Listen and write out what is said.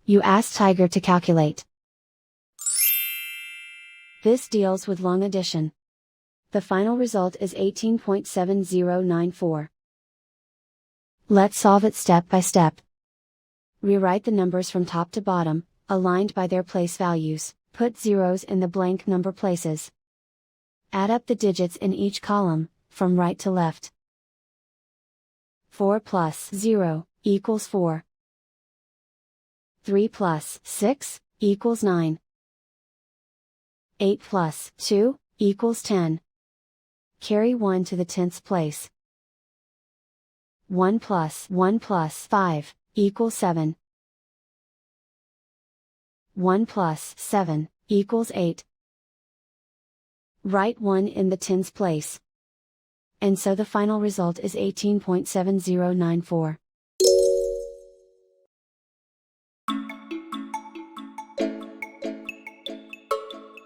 You ask Tiger to calculate. This deals with long addition. The final result is 18.7094. Let's solve it step by step. Rewrite the numbers from top to bottom, aligned by their place values. Put zeros in the blank number places. Add up the digits in each column, from right to left. 4 plus 0 equals 4. 3 plus 6 equals 9. 8 plus 2 equals 10. Carry 1 to the tenths place. 1 plus 5 equals 7. 1 plus 7 equals 8. Write 1 in the tens place. And so the final result is 18.7094.